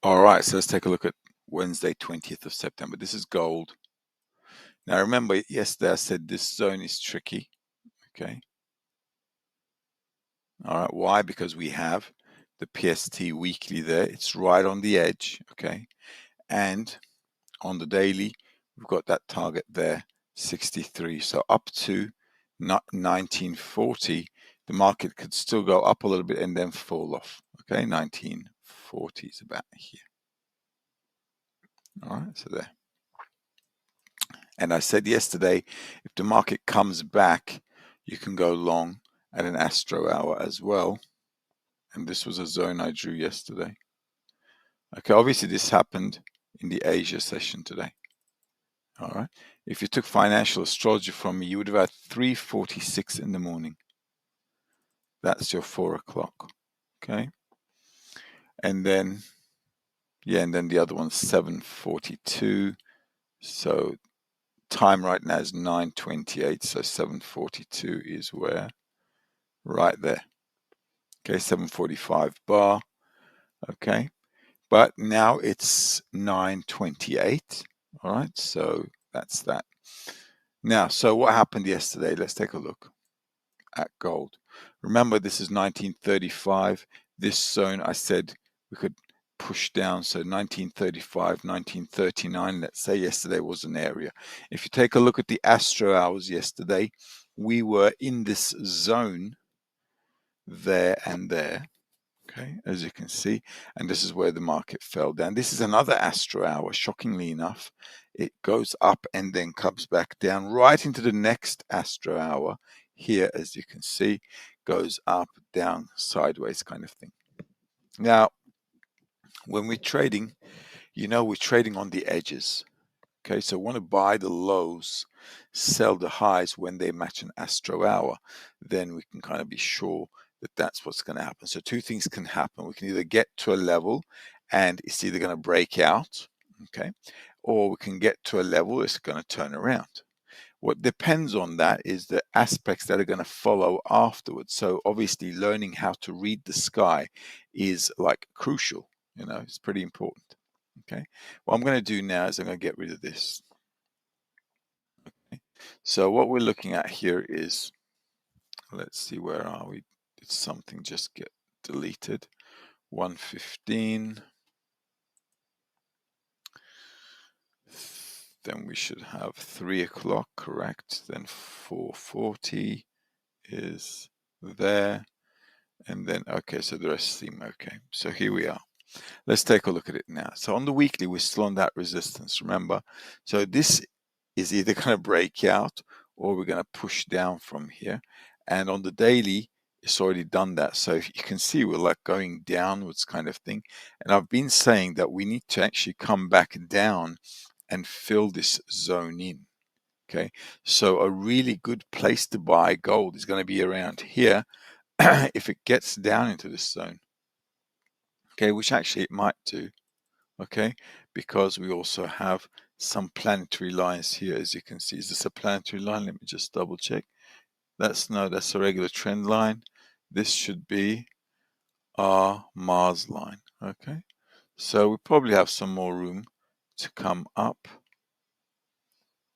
All right, so let's take a look at Wednesday, 20th of September. This is gold. Now remember, yesterday I said this zone is tricky, okay? All right, why? Because we have the PST weekly there. It's right on the edge, okay? And on the daily, we've got that target there, 63. So up to 1940, the market could still go up a little bit and then fall off, okay? 1940 is about here. All right, so there. And I said yesterday, if the market comes back, you can go long at an Astro hour as well. And this was a zone I drew yesterday. Okay, obviously this happened in the Asia session today. All right. If you took financial astrology from me, you would have had 3:46 in the morning. That's your 4 o'clock. Okay. And then, and then the other one's 7:42. So time right now is 9:28. So 7:42 is where? Right there. Okay, 7:45 bar. Okay. But now it's 9:28. All right. So that's that. Now, so what happened yesterday? Let's take a look at gold. Remember, this is 1935. This zone, I said we could push down. So 1935, 1939, let's say yesterday was an area. If you take a look at the Astro hours yesterday, we were in this zone there and there. Okay, as you can see, and this is where the market fell down. This is another Astro hour, shockingly enough. It goes up and then comes back down right into the next Astro hour. Here, as you can see, goes up, down, sideways kind of thing. Now, when we're trading, we're trading on the edges. Okay, so we want to buy the lows, sell the highs when they match an Astro hour. Then we can kind of be sure that that's what's going to happen. So two things can happen. We can either get to a level and it's either going to break out, okay, or we can get to a level it's going to turn around. What depends on that is the aspects that are going to follow afterwards. So obviously learning how to read the sky is like crucial, it's pretty important. Okay, what I'm going to do now is I'm going to get rid of this. Okay, so what we're looking at here is, let's see, where are we? Did something just get deleted? 115. Then we should have 3 o'clock, correct? Then 4:40 is there. And then, okay, so the rest seem okay. So here we are. Let's take a look at it now. So on the weekly, we're still on that resistance, remember? So this is either going to break out or we're going to push down from here. And on the daily, it's already done that. So you can see we're like going downwards kind of thing. And I've been saying that we need to actually come back down and fill this zone in. Okay, so a really good place to buy gold is going to be around here if it gets down into this zone. Okay, which actually it might do. Okay, because we also have some planetary lines here, as you can see. Is this a planetary line? Let me just double check. That's a regular trend line. This should be our Mars line. Okay, so we probably have some more room to come up,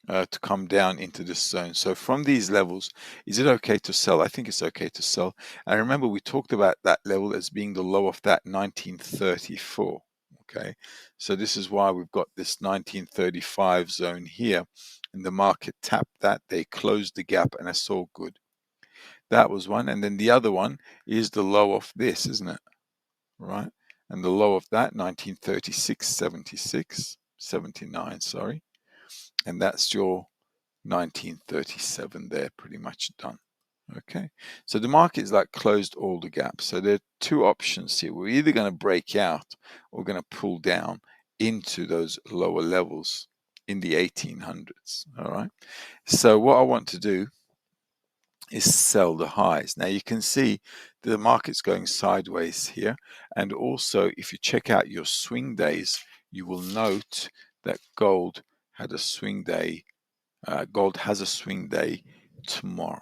to come down into this zone. So from these levels, is it okay to sell? I think it's okay to sell. And remember, we talked about that level as being the low of that 1934. Okay, so this is why we've got this 1935 zone here, and the market tapped that. They closed the gap, and that's all good. That was one, and then the other one is the low of this, isn't it? Right, and the low of that 1936, 76, 79, sorry, and that's your 1937 there, pretty much done. Okay, so the market's like closed all the gaps. So there are two options here. We're either going to break out or we're going to pull down into those lower levels in the 1800s. All right, so what I want to do is sell the highs. Now you can see the market's going sideways here, and also if you check out your swing days, you will note that gold had a swing day. Gold has a swing day tomorrow.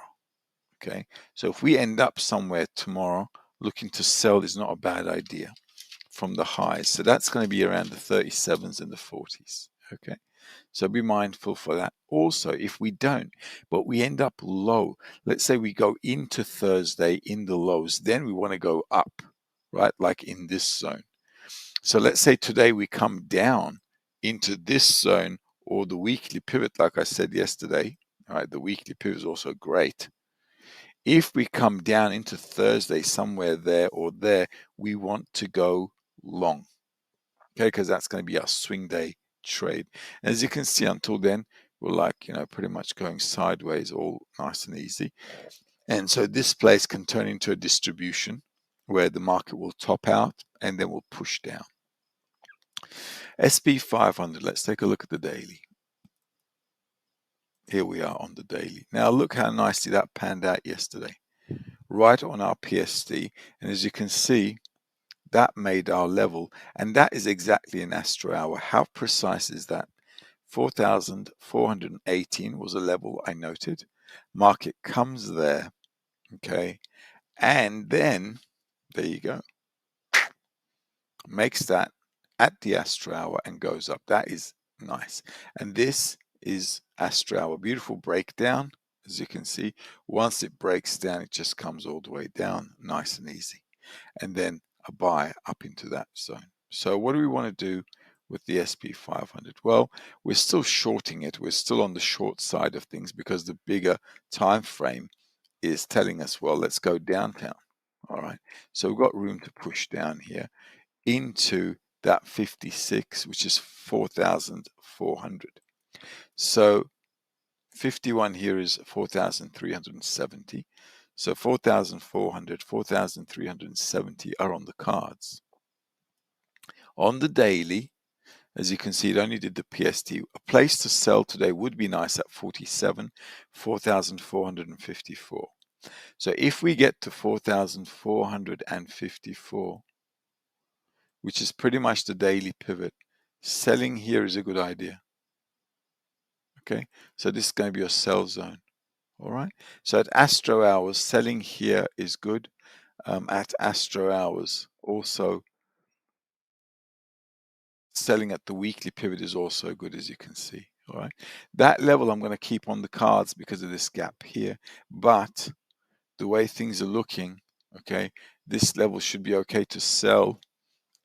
Okay, so if we end up somewhere tomorrow, looking to sell is not a bad idea. from the highs. So that's going to be around the 37s and the 40s. Okay. So be mindful for that. Also, if we don't, but we end up low, let's say we go into Thursday in the lows, then we want to go up, right? Like in this zone. So let's say today we come down into this zone or the weekly pivot, like I said yesterday. All right, the weekly pivot is also great. If we come down into Thursday somewhere there or there, we want to go long, okay, because that's going to be our swing day trade. And as you can see, until then, we're like, pretty much going sideways, all nice and easy. And so this place can turn into a distribution where the market will top out and then will push down. SP 500, let's take a look at the daily. Here we are on the daily. Now look how nicely that panned out yesterday, right on our PST. And as you can see, that made our level, and that is exactly an Astro hour. How precise is that? 4,418 was a level I noted. Market comes there, okay, and then there you go. Makes that at the Astro hour and goes up. That is nice. And this is Astro hour. Beautiful breakdown, as you can see. Once it breaks down, it just comes all the way down, nice and easy. And then a buy up into that zone. So what do we want to do with the SP 500? Well, we're still shorting it. We're still on the short side of things because the bigger time frame is telling us, well, let's go downtown. All right. So we've got room to push down here into that 56, which is 4,400. So 51 here is 4,370. So 4,400, 4,370 are on the cards. On the daily, as you can see, it only did the PST. A place to sell today would be nice at 47, 4,454. So if we get to 4,454, which is pretty much the daily pivot, selling here is a good idea. Okay, so this is going to be your sell zone. All right, so at Astro hours, selling here is good. At Astro hours, also selling at the weekly pivot is also good, as you can see. All right, that level I'm going to keep on the cards because of this gap here, but the way things are looking, okay, this level should be okay to sell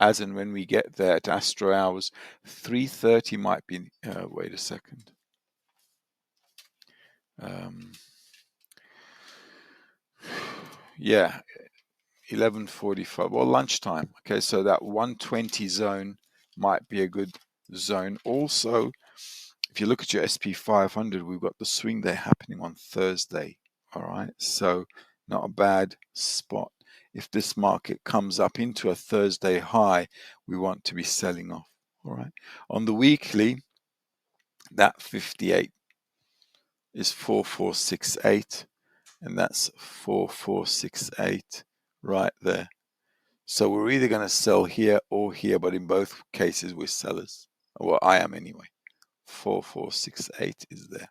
as and when we get there at Astro hours. 330 might be, wait a second. Yeah, 11:45, well, lunchtime. Okay, so that 120 zone might be a good zone. Also, if you look at your SP 500, we've got the swing day happening on Thursday. All right, so not a bad spot. If this market comes up into a Thursday high, we want to be selling off. All right, on the weekly, that 58 is 4468, and that's 4468 right there. So we're either going to sell here or here, but in both cases we're sellers. Well, I am anyway. 4468 is there.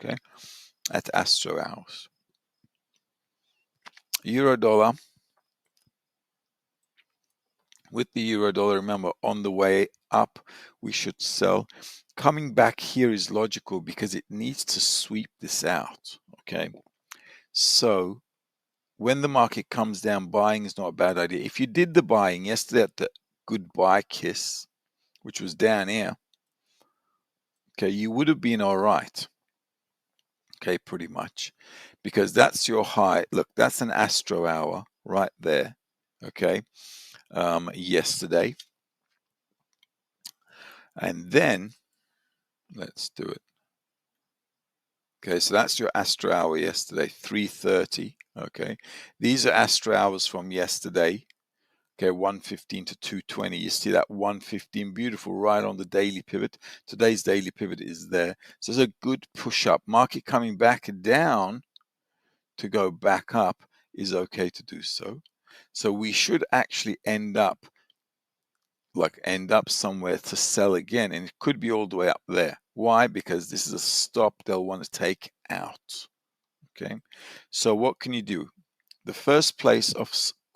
Okay, at Astro hours. Euro dollar. With the euro dollar, remember, on the way up, we should sell. Coming back here is logical because it needs to sweep this out. Okay, so when the market comes down, buying is not a bad idea. If you did the buying yesterday at the goodbye kiss, which was down here, okay, you would have been all right. Okay, pretty much, because that's your high. Look, that's an Astro hour right there. Okay, yesterday, and then let's do it. Okay, so that's your Astro hour yesterday, 3:30. Okay, these are Astro hours from yesterday. Okay, 115 to 220. You see that 115, beautiful, right on the daily pivot. Today's daily pivot is there. So it's a good push up. Market coming back down to go back up is okay to do so. So we should actually end up somewhere to sell again, and it could be all the way up there. Why? Because this is a stop they'll want to take out. Okay, so what can you do? The first place of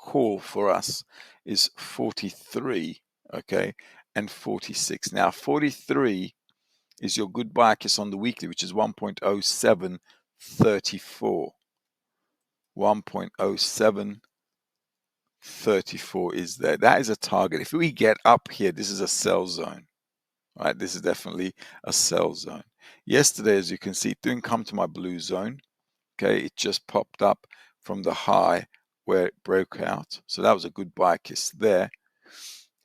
call for us is 43, okay, and 46. Now 43 is your good buy kiss on the weekly, which is 1.0734. 1.0734 is there. That is a target. If we get up here, this is a sell zone. Right, this is definitely a sell zone. Yesterday, as you can see, it didn't come to my blue zone. Okay, it just popped up from the high where it broke out. So that was a good buy kiss there.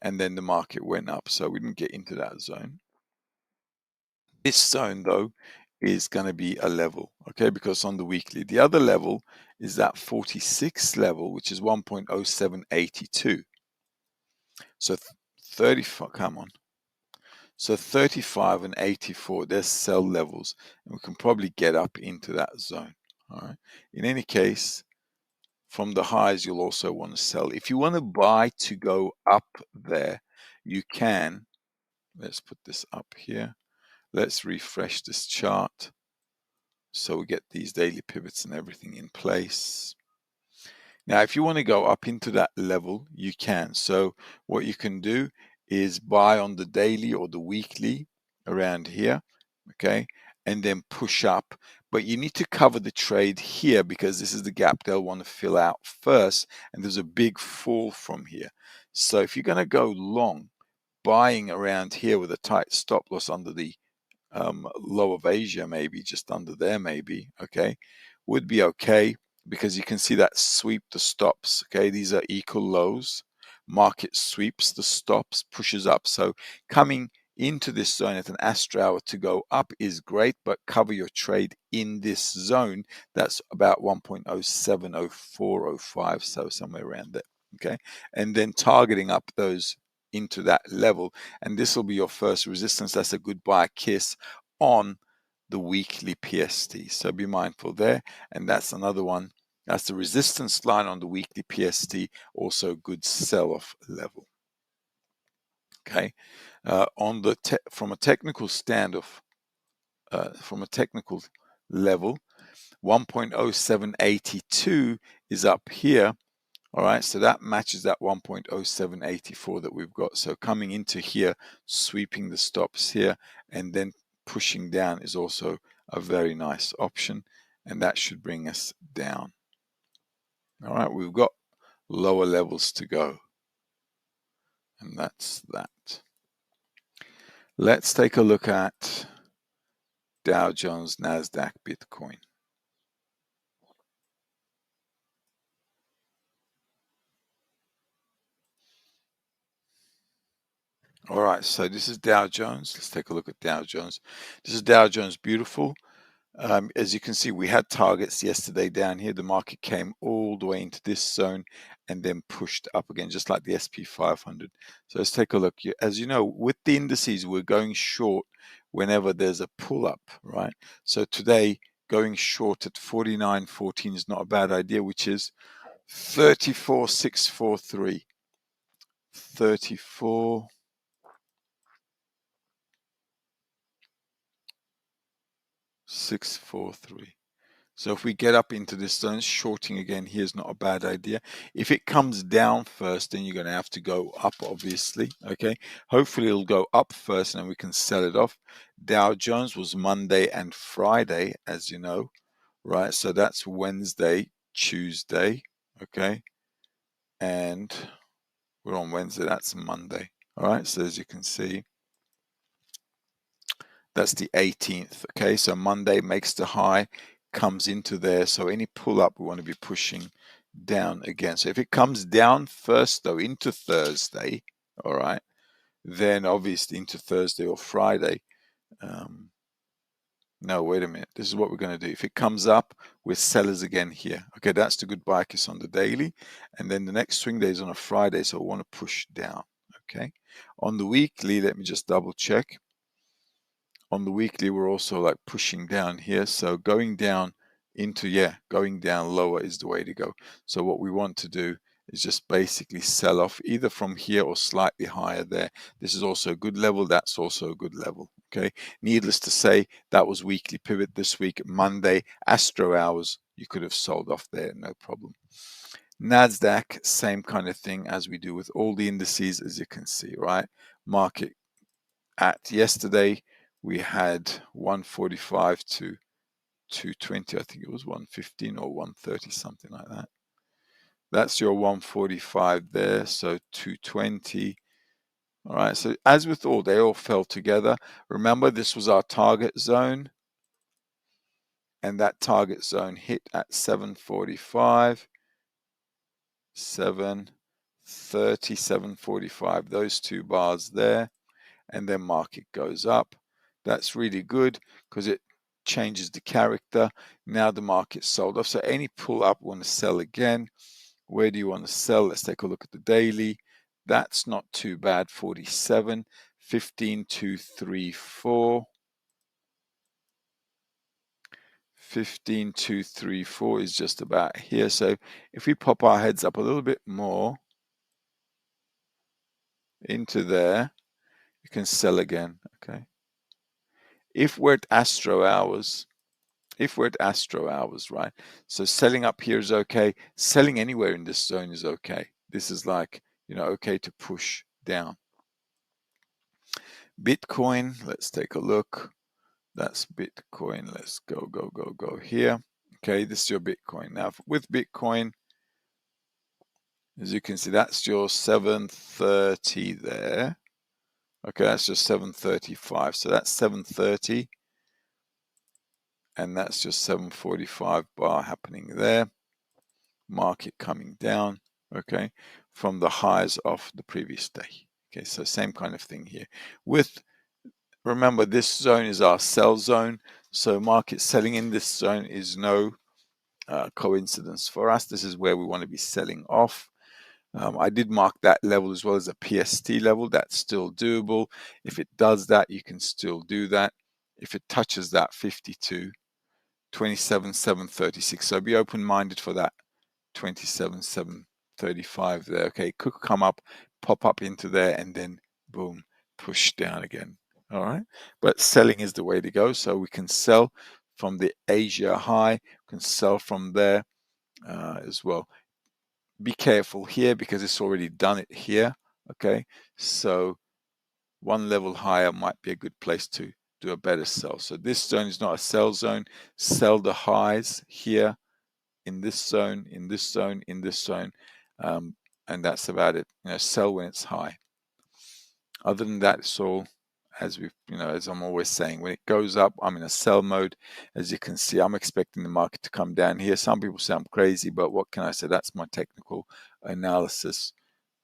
And then the market went up. So we didn't get into that zone. This zone, though, is going to be a level, okay, because on the weekly, the other level is that 46 level, which is 1.0782. So 35, come on. So 35 and 84, there's sell levels, and we can probably get up into that zone. All right. In any case, from the highs, you'll also want to sell. If you want to buy to go up there, you can. Let's put this up here. Let's refresh this chart so we get these daily pivots and everything in place. Now, if you want to go up into that level, you can. So what you can do is buy on the daily or the weekly around here, okay, and then push up. But you need to cover the trade here because this is the gap they'll want to fill out first, and there's a big fall from here. So if you're going to go long, buying around here with a tight stop loss under the low of Asia, maybe just under there, maybe, okay, would be okay because you can see that sweep the stops, okay, these are equal lows, market sweeps the stops, pushes up. So coming into this zone at an Astro hour to go up is great, but cover your trade in this zone. That's about 1.070405, so somewhere around there, okay, and then targeting up those into that level, and this will be your first resistance. That's a good buy kiss on the weekly PST, so be mindful there. And that's another one, that's the resistance line on the weekly PST, also good sell-off level. Okay, on the from a technical standoff, from a technical level, 1.0782 is up here. All right, so that matches that 1.0784 that we've got. So coming into here, sweeping the stops here, and then pushing down is also a very nice option, and that should bring us down. All right, we've got lower levels to go, and that's that. Let's take a look at Dow Jones, NASDAQ, Bitcoin. All right, so this is Dow Jones. Let's take a look at Dow Jones. This is Dow Jones, beautiful. As you can see, we had targets yesterday down here. The market came all the way into this zone and then pushed up again, just like the SP 500. So let's take a look. As you know, with the indices, we're going short whenever there's a pull up, right? So today, going short at 49.14 is not a bad idea, which is 34,643. 34,643. So if we get up into this zone, shorting again here is not a bad idea. If it comes down first, then you're going to have to go up, obviously. Okay. Hopefully it'll go up first and then we can sell it off. Dow Jones was Monday and Friday, as you know, right? So that's Wednesday, Tuesday. Okay. And we're on Wednesday. That's Monday. All right. So as you can see, that's the 18th. Okay. So Monday makes the high, comes into there. So any pull up, we want to be pushing down again. So if it comes down first, though, into Thursday, all right, then obviously into Thursday or Friday. No, wait a minute. This is what we're going to do. If it comes up, we're sellers again here. Okay, that's the good buy kiss on the daily. And then the next swing day is on a Friday, so we want to push down. Okay. On the weekly, let me just double check. On the weekly, we're also like pushing down here. So going down into, going down lower is the way to go. So what we want to do is just basically sell off either from here or slightly higher there. This is also a good level. That's also a good level. Okay. Needless to say, that was weekly pivot this week. Monday, Astro hours, you could have sold off there, no problem. NASDAQ, same kind of thing as we do with all the indices, as you can see, right? Market at yesterday, we had 145 to 220, I think it was 115 or 130, something like that. That's your 145 there, so 220. All right, so as with all, they all fell together. Remember, this was our target zone, and that target zone hit at 745, 730, 745, those two bars there, and then market goes up. That's really good because it changes the character. Now the market's sold off. So any pull up, we want to sell again. Where do you want to sell? Let's take a look at the daily. That's not too bad. 47, 15, 2, 3, 4. 15, 2, 3, 4 is just about here. So if we pop our heads up a little bit more into there, you can sell again. Okay. If we're at Astro hours, right? So selling up here is okay. Selling anywhere in this zone is okay. This is like, okay to push down. Bitcoin, let's take a look. That's Bitcoin. Let's go here. Okay, this is your Bitcoin. Now, with Bitcoin, as you can see, that's your 730 there. Okay, that's just 735. So that's 730. And that's just 745 bar happening there. Market coming down, okay, from the highs of the previous day. Okay, so same kind of thing here. Remember, this zone is our sell zone. So market selling in this zone is no coincidence for us. This is where we want to be selling off. I did mark that level as well as a PST level. That's still doable. If it does that, you can still do that. If it touches that 52, 27, 736. So be open-minded for that 27, 735 there. Okay, it could come up, pop up into there, and then boom, push down again. All right, but selling is the way to go. So we can sell from the Asia high, we can sell from there as well. Be careful here because it's already done it here. Okay, so one level higher might be a good place to do a better sell. So this zone is not a sell zone. Sell the highs here in this zone, in this zone, in this zone, and that's about it. Sell when it's high. Other than that, it's all as as I'm always saying, when it goes up, I'm in a sell mode. As you can see, I'm expecting the market to come down here. Some people say I'm crazy, but what can I say? That's my technical analysis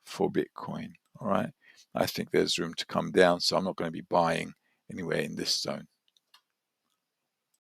for Bitcoin. All right. I think there's room to come down, so I'm not going to be buying anywhere in this zone.